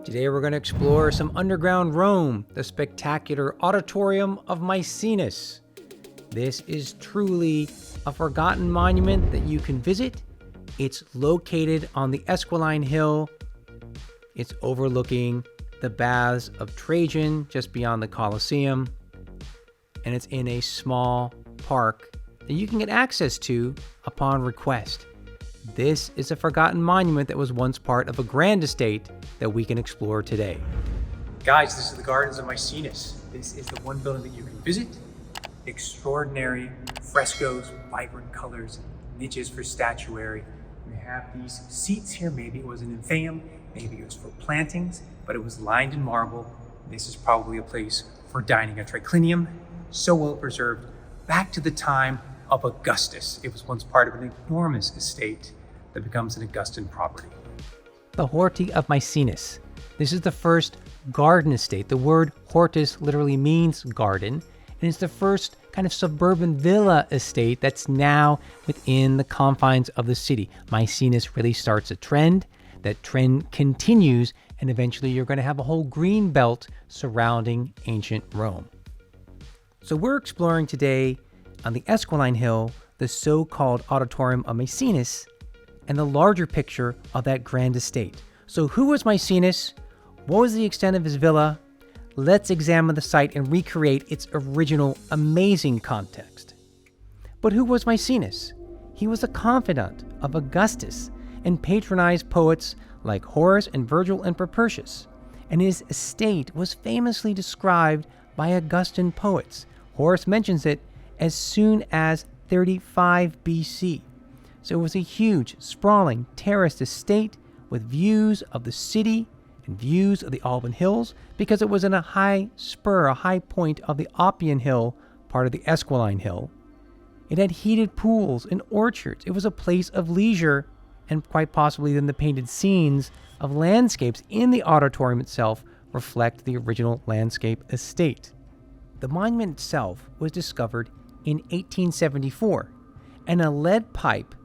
Today we're going to explore some underground Rome, the spectacular Auditorium of Maecenas. This is truly a forgotten monument that you can visit. It's located on the Esquiline Hill. It's overlooking the Baths of Trajan, just beyond the Colosseum. And it's in a small park that you can get access to upon request. This is a forgotten monument that was once part of a grand estate that we can explore today. Guys, this is the Gardens of Maecenas. This is the one building that you can visit. Extraordinary frescoes, vibrant colors, niches for statuary. We have these seats here. Maybe it was an infeum, maybe it was for plantings, but it was lined in marble. This is probably a place for dining, a triclinium, so well preserved, back to the time of Augustus. It was once part of an enormous estate that becomes an Augustan property. The Horti of Maecenas. This is the first garden estate. The word hortus literally means garden, and it's the first kind of suburban villa estate that's now within the confines of the city. Maecenas really starts a trend. That trend continues, and eventually you're going to have a whole green belt surrounding ancient Rome. So we're exploring today on the Esquiline Hill, the so-called Auditorium of Maecenas, and the larger picture of that grand estate. So who was Maecenas? What was the extent of his villa? Let's examine the site and recreate its original amazing context. But who was Maecenas? He was a confidant of Augustus and patronized poets like Horace and Virgil and Propertius. And his estate was famously described by Augustan poets. Horace mentions it as soon as 35 BC. So it was a huge, sprawling, terraced estate with views of the city and views of the Alban Hills, because it was in a high spur, a high point of the Oppian Hill, part of the Esquiline Hill. It had heated pools and orchards. It was a place of leisure, and quite possibly then the painted scenes of landscapes in the auditorium itself reflect the original landscape estate. The monument itself was discovered in 1874, and a lead pipe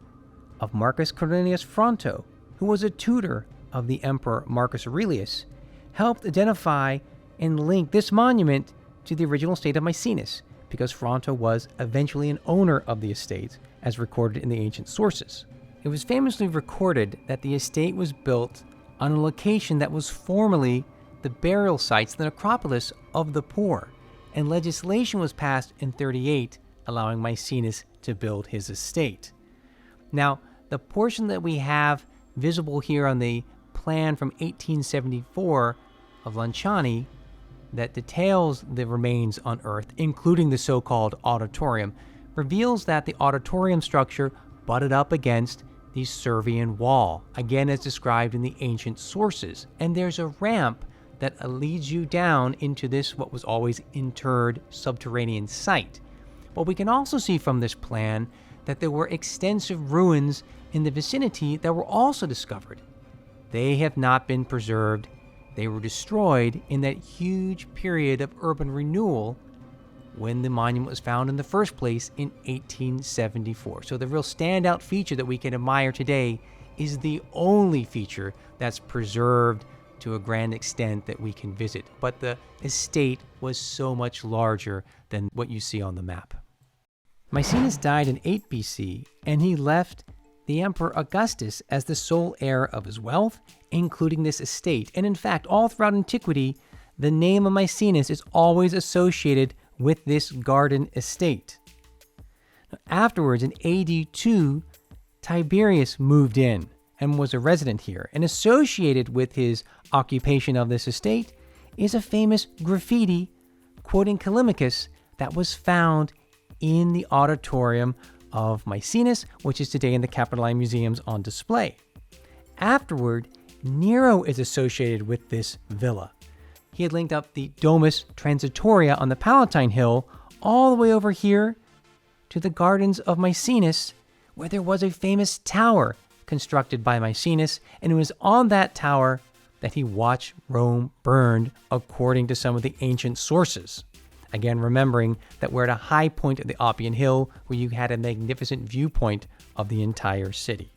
of Marcus Cornelius Fronto, who was a tutor of the Emperor Marcus Aurelius, helped identify and link this monument to the original estate of Maecenas, because Fronto was eventually an owner of the estate, as recorded in the ancient sources. It was famously recorded that the estate was built on a location that was formerly the burial sites, the necropolis of the poor, and legislation was passed in 38 allowing Maecenas to build his estate. Now, the portion that we have visible here on the plan from 1874 of Lanciani that details the remains on Earth, including the so-called auditorium, reveals that the auditorium structure butted up against the Servian wall, again as described in the ancient sources. And there's a ramp that leads you down into this what was always interred subterranean site. But we can also see from this plan that there were extensive ruins in the vicinity that were also discovered. They have not been preserved. They were destroyed in that huge period of urban renewal when the monument was found in the first place in 1874. So the real standout feature that we can admire today is the only feature that's preserved to a grand extent that we can visit. But the estate was so much larger than what you see on the map. Maecenas died in 8 BC, and he left the Emperor Augustus as the sole heir of his wealth, including this estate. And in fact, all throughout antiquity, the name of Maecenas is always associated with this garden estate. Afterwards, in AD 2, Tiberius moved in and was a resident here. And associated with his occupation of this estate is a famous graffiti quoting Callimachus that was found in the Auditorium of Maecenas, which is today in the Capitoline Museums on display. Afterward, Nero is associated with this villa. He had linked up the Domus Transitoria on the Palatine Hill all the way over here to the Gardens of Maecenas, where there was a famous tower constructed by Maecenas, and it was on that tower that he watched Rome burned, according to some of the ancient sources. Again, remembering that we're at a high point of the Oppian Hill where you had a magnificent viewpoint of the entire city.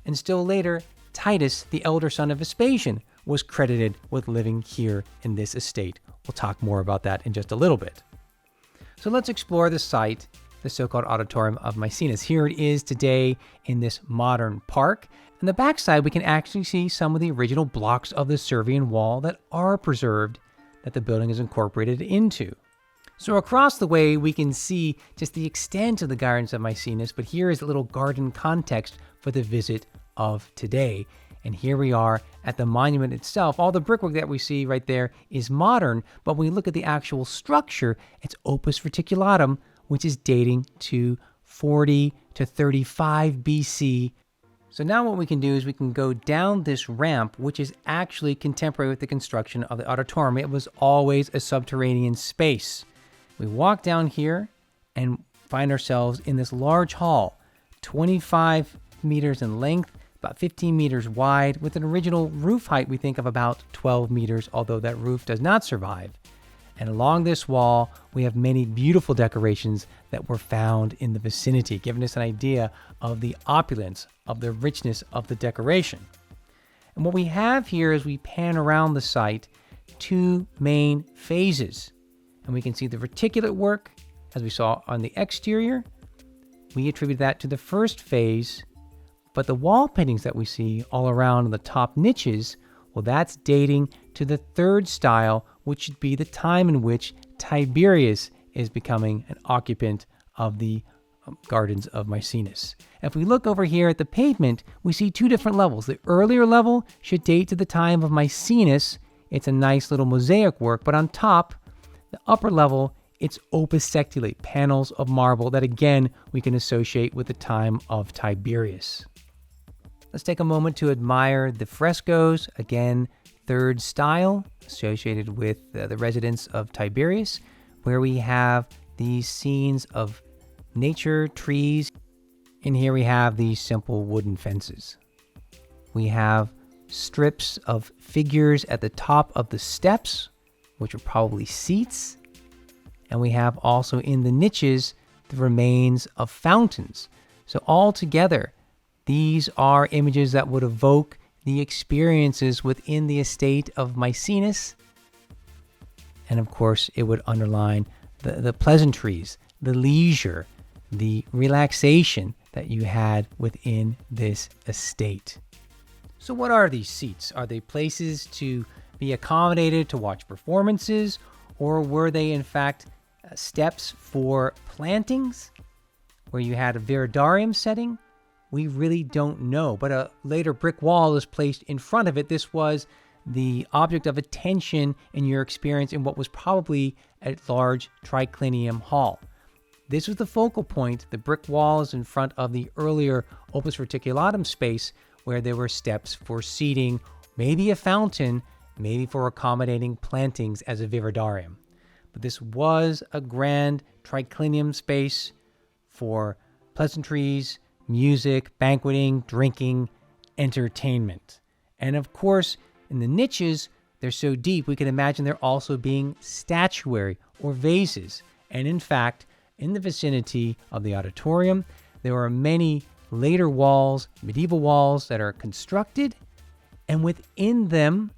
And still later, Titus, the elder son of Vespasian, was credited with living here in this estate. We'll talk more about that in just a little bit. So let's explore the site, the so-called Auditorium of Maecenas. Here it is today in this modern park. On the backside, we can actually see some of the original blocks of the Servian wall that are preserved, that the building is incorporated into. So across the way, we can see just the extent of the gardens of Maecenas, but here is a little garden context for the visit of today. And here we are at the monument itself. All the brickwork that we see right there is modern, but when we look at the actual structure, it's opus reticulatum, which is dating to 40 to 35 BC. So now what we can do is we can go down this ramp, which is actually contemporary with the construction of the auditorium. It was always a subterranean space. We walk down here and find ourselves in this large hall, 25 meters in length, about 15 meters wide, with an original roof height we think of about 12 meters, although that roof does not survive. And along this wall, we have many beautiful decorations that were found in the vicinity, giving us an idea of the opulence, of the richness of the decoration. And what we have here as we pan around the site, two main phases. And we can see the reticulate work, as we saw on the exterior. We attribute that to the first phase, but the wall paintings that we see all around the top niches, well, that's dating to the third style, which should be the time in which Tiberius is becoming an occupant of the gardens of Maecenas. If we look over here at the pavement, we see two different levels. The earlier level should date to the time of Maecenas. It's a nice little mosaic work, but on top, the upper level, it's opus sectile, panels of marble that again we can associate with the time of Tiberius. Let's take a moment to admire the frescoes, again, third style, associated with the residence of Tiberius, where we have these scenes of nature, trees, and here we have these simple wooden fences. We have strips of figures at the top of the steps, which are probably seats, and we have also in the niches the remains of fountains. So all together, these are images that would evoke the experiences within the estate of Maecenas. And of course, it would underline the pleasantries, the leisure, the relaxation that you had within this estate. So what are these seats? Are they places to be accommodated to watch performances, or were they in fact steps for plantings where you had a viridarium setting? We really don't know, but a later brick wall is placed in front of it. This was the object of attention in your experience in what was probably a large triclinium hall. This was the focal point. The brick wall is in front of the earlier opus reticulatum space where there were steps for seating, maybe a fountain, maybe for accommodating plantings as a viridarium. But this was a grand triclinium space for pleasantries, music, banqueting, drinking, entertainment. And of course, in the niches, they're so deep, we can imagine there also being statuary or vases. And in fact, in the vicinity of the auditorium, there are many later walls, medieval walls that are constructed, and within them,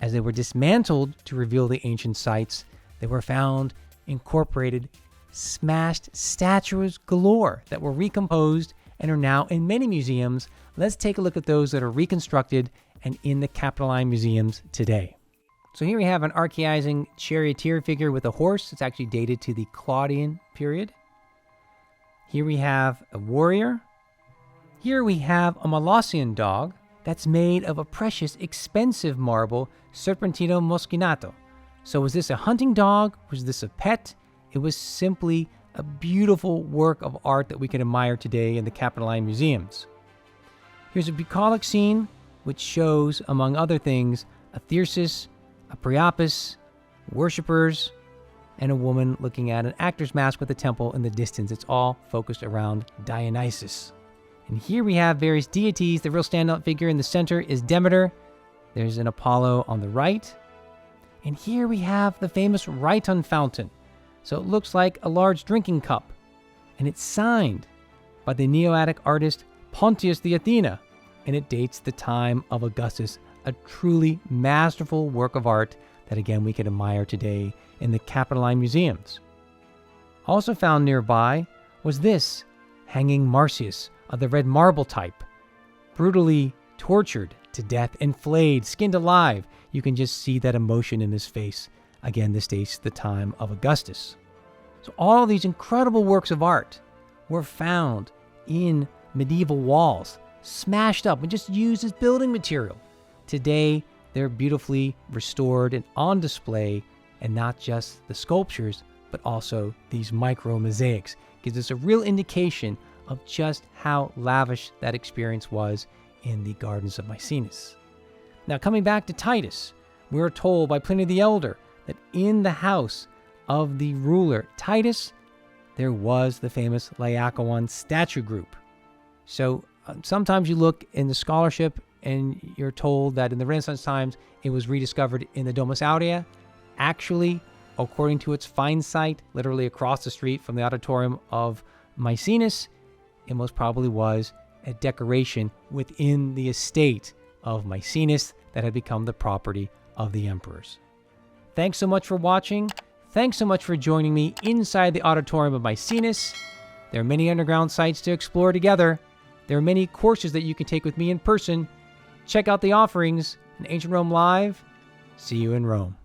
as they were dismantled to reveal the ancient sites, they were found incorporated smashed statues galore that were recomposed and are now in many museums. Let's take a look at those that are reconstructed and in the Capitoline museums today. So here we have an archaizing charioteer figure with a horse. It's actually dated to the Claudian period. Here we have a warrior. Here we have a Molossian dog that's made of a precious, expensive marble, Serpentino moschinato. So was this a hunting dog? Was this a pet? It was simply a beautiful work of art that we can admire today in the Capitoline museums. Here's a bucolic scene which shows, among other things, a Thyrsus, a Priapus, worshippers, and a woman looking at an actor's mask with a temple in the distance. It's all focused around Dionysus. And here we have various deities. The real standout figure in the center is Demeter. There's an Apollo on the right. And here we have the famous Rhyton fountain. So it looks like a large drinking cup. And it's signed by the Neo-Attic artist Pontius the Athena. And it dates the time of Augustus a truly masterful work of art that again we can admire today in the Capitoline museums. Also found nearby was this hanging Marsyas of the red marble type, brutally tortured to death and flayed, skinned alive. You can just see that emotion in his face. Again, this dates the time of Augustus. So all these incredible works of art were found in medieval walls, smashed up and just used as building material. Today, they're beautifully restored and on display, and not just the sculptures, but also these micro mosaics. Gives us a real indication of just how lavish that experience was in the gardens of Maecenas. Now, coming back to Titus, we are told by Pliny the Elder that in the house of the ruler Titus, there was the famous Laocoon statue group. So sometimes you look in the scholarship and you're told that in the Renaissance times, it was rediscovered in the Domus Aurea. Actually, according to its find site, literally across the street from the Auditorium of Maeceneas, it most probably was a decoration within the estate of Maecenas that had become the property of the emperors. Thanks so much for watching. Thanks so much for joining me inside the Auditorium of Maeceneas. There are many underground sites to explore together. There are many courses that you can take with me in person. Check out the offerings in Ancient Rome Live. See you in Rome.